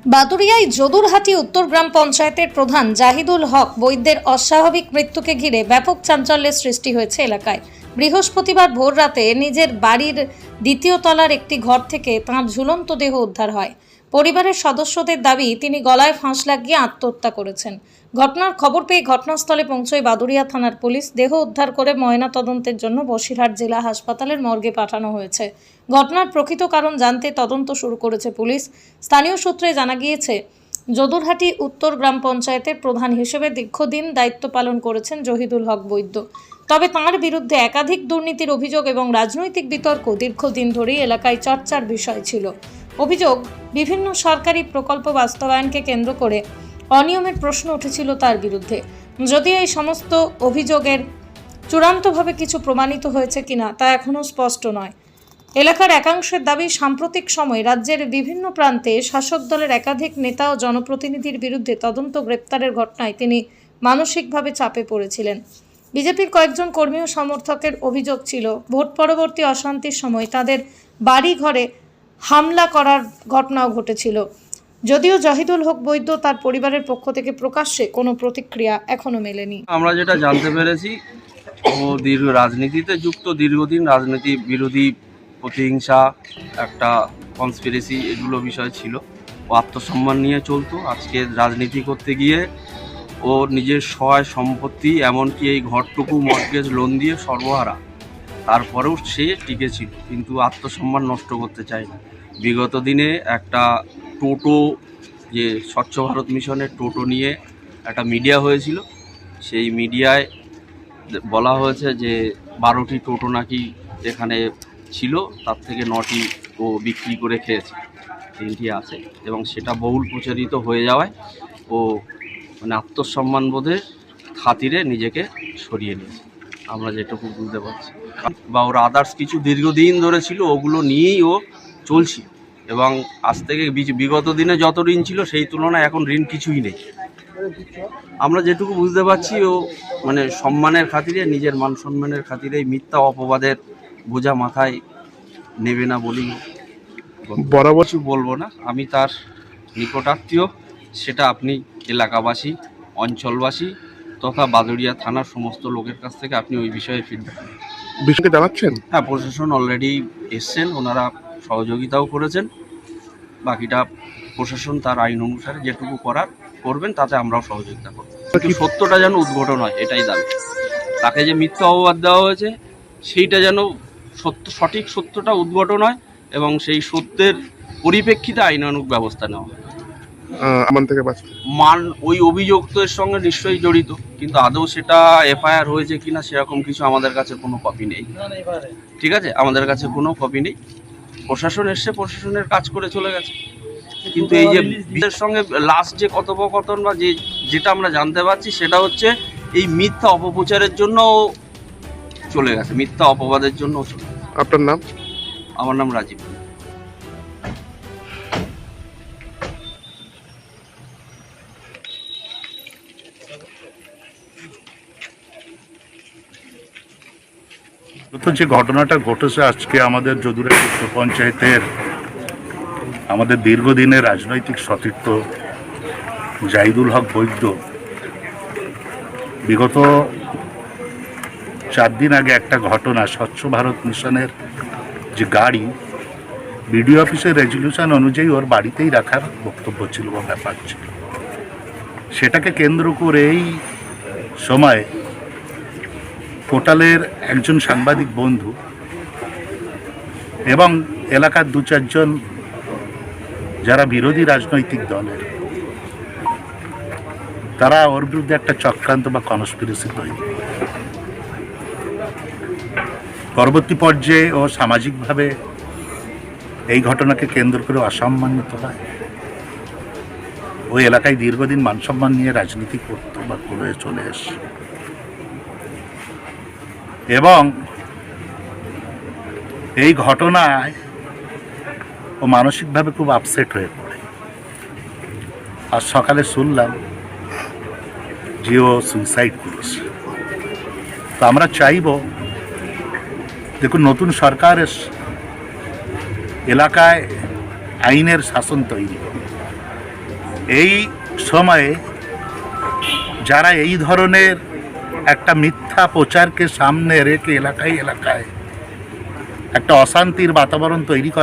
বাদুড়িয়ায় যদুরহাটি উত্তর গ্রাম পঞ্চায়েতের প্রধান জাহিদুল হক বৈদ্যের অস্বাভাবিক মৃত্যুকে ঘিরে ব্যাপক চাঞ্চল্যের সৃষ্টি হয়েছে এলাকায়। বৃহস্পতিবার ভোর রাতে নিজের বাড়ির দ্বিতীয় তলার একটি ঘর থেকে তাঁর ঝুলন্ত দেহ উদ্ধার হয়। পরিবারের সদস্যদের দাবি তিনি গলায় ফাঁস লাগিয়ে আত্মহত্যা করেছেন। ঘটনার খবর পেয়ে ঘটনাস্থলে পৌঁছয় বাদুড়িয়া থানার পুলিশ। দেহ উদ্ধার করে ময়নাতদন্তের জন্য বসিরহাট জেলা হাসপাতালের মর্গে পাঠানো হয়েছে। ঘটনার প্রকৃত কারণ জানতে তদন্ত শুরু করেছে পুলিশ। স্থানীয় সূত্রে জানা গিয়েছে, যদুরহাটি উত্তর গ্রাম পঞ্চায়েতের প্রধান হিসেবে দীর্ঘদিন দায়িত্ব পালন করেছেন জাহিদুল হক বৈদ্য। তবে তাঁর বিরুদ্ধে একাধিক দুর্নীতির অভিযোগ এবং রাজনৈতিক বিতর্ক দীর্ঘদিন ধরেই এলাকায় চর্চার বিষয় ছিল। অভিযোগ, বিভিন্ন সরকারি প্রকল্প বাস্তবায়নকে কেন্দ্র করে অনিয়মের প্রশ্ন উঠেছিল তার বিরুদ্ধে। যদিও এই সমস্ত অভিযোগের চূড়ান্তভাবে কিছু প্রমাণিত হয়েছে কিনা তা এখনও স্পষ্ট নয়। এলাকার একাংশের দাবি, সাম্প্রতিক সময়ে রাজ্যের বিভিন্ন প্রান্তে শাসক দলের একাধিক নেতা ও জনপ্রতিনিধির বিরুদ্ধে তদন্ত গ্রেপ্তারের ঘটনায় তিনি মানসিকভাবে চাপে পড়েছিলেন। বিজেপির কয়েকজন কর্মী ও সমর্থকের অভিযোগ ছিল, ভোট পরবর্তী অশান্তির সময় তাদের বাড়ি ঘরে হামলা করার ঘটনাও ঘটেছিল। যদিও জাহিদুল হক বৈদ্য তার পরিবারের পক্ষ থেকে প্রকাশ্যে কোনো প্রতিক্রিয়া এখনো মেলেনি। আমরা যেটা জানতে পেরেছি, ও রাজনীতিতে যুক্ত, দীর্ঘদিন রাজনীতি বিরোধী, প্রতিহিংসা, একটা কনস্পিরেসি, এগুলো বিষয় ছিল। ও আত্মসম্মান নিয়ে চলতো। আজকে রাজনীতি করতে গিয়ে ও নিজের সহায় সম্পত্তি, এমনকি এই ঘরটুকু মর্টগেজ লোন দিয়ে সর্বহারা, তারপরেও সে টিকে ছিল, কিন্তু আত্মসম্মান নষ্ট করতে চায় না। বিগত দিনে একটা টোটো, যে স্বচ্ছ ভারত মিশনের টোটো নিয়ে একটা মিডিয়া হয়েছিল, সেই মিডিয়ায় বলা হয়েছে যে 12টি টোটো নাকি যেখানে ছিল তার থেকে 9টি ও বিক্রি করে খেয়েছে, 3টি আছে, এবং সেটা বহুল প্রচারিত হয়ে যাওয়ায় ও মানে আত্মসম্মান বোধের খাতিরে নিজেকে সরিয়ে নিয়েছে, আমরা যেটুকু বুঝতে পারছি। বা ওর আদার্স কিছু দীর্ঘদিন ধরে ছিল, ওগুলো নিয়েই ও চলছিল, এবং আজ থেকে বিগত দিনে যত ঋণ ছিল সেই তুলনায় এখন ঋণ কিছুই নেই। আমরা যেটুকু বুঝতে পারছি, ও মানে সম্মানের খাতিরে, নিজের মান সম্মানের খাতিরে মিথ্যা অপবাদের বোঝা মাথায় নেবে না বলেই বরাবর কিছু বলবো না। আমি তার নিকটাত্মীয়, সেটা আপনি এলাকাবাসী, অঞ্চলবাসী তথা বাদুড়িয়া থানার সমস্ত লোকের কাছ থেকে আপনি ওই বিষয়ে ফিডব্যাক জানাচ্ছেন। হ্যাঁ, প্রশাসন অলরেডি এসছেন, ওনারা সহযোগিতাও করেছেন। বাকিটা প্রশাসন তার আইন অনুসারে যেটুকু করার করবেন, তাতে আমরাও সহযোগিতা করব। কিন্তু সত্যটা যেন উদ্ঘটন হয়, এটাই দাবি। তাকে যে মিথ্যা অপবাদ দেওয়া হয়েছে সেইটা যেন সঠিক সত্যটা উদ্ঘটন হয়, এবং সেই সত্যের পরিপ্রেক্ষিতে আইনানুগ ব্যবস্থা নেওয়া হয়। ওই অভিযুক্তের সঙ্গে নিশ্চয়ই জড়িত, কিন্তু আদৌ সেটা এফআইআর হয়েছে কিনা সেরকম কিছু আমাদের কাছে কোনো কপি নেই। ঠিক আছে, আমাদের কাছে কোনো কপি নেই। প্রশাসন এসছে, প্রশাসনের কাজ করে চলে গেছে। কিন্তু এই যে বিশের সঙ্গে লাস্ট যে কথোপকথন বা যেটা আমরা জানতে পারছি, সেটা হচ্ছে এই মিথ্যা অপপ্রচারের জন্য চলে গেছে, মিথ্যা অপবাদের জন্য চলে গেছে। আপনার নাম? আমার নাম রাজীব। তো যে ঘটনাটা ঘটেছে আজকে আমাদের যদুরহাটি উত্তর পঞ্চায়েতের, আমাদের দীর্ঘদিনের রাজনৈতিক সতীর্থ জাহিদুল হক বৈদ্য বিগত 4 দিন আগে একটা ঘটনা, স্বচ্ছ ভারত মিশনের যে গাড়ি বিডিও অফিসের রেজলিউশন অনুযায়ী ওর বাড়িতেই রাখার বক্তব্য ছিল বা ব্যাপার ছিল, সেটাকে কেন্দ্র করে এই সময় পোর্টালের একজন সাংবাদিক বন্ধু এবং এলাকার 2-4 জন যারা বিরোধী রাজনৈতিক দলের, তারা ওর বিরুদ্ধে একটা চক্রান্ত বা কনস্পিরেসি তৈরি। পরবর্তী পর্যায়ে ও সামাজিকভাবে এই ঘটনাকে কেন্দ্র করে অসম্মানিত হয়। ওই এলাকায় দীর্ঘদিন মানসম্মান নিয়ে রাজনীতি করতো বা করে চলে এসে, এবং এই ঘটনায় ও মানসিকভাবে খুব আপসেট হয়ে পড়ে। আজ সকালে শুনলাম যে ও সুইসাইড করেছে। তো আমরা চাইব, দেখুন, নতুন সরকার এলাকায় আইনের শাসন তৈরি, এই সময়ে যারা এই ধরনের একটা মিথ্যা প্রচারকে সামনে রেখে এলাকায় এলাকায় একটা অশান্তির বাতাবরণ তৈরি করা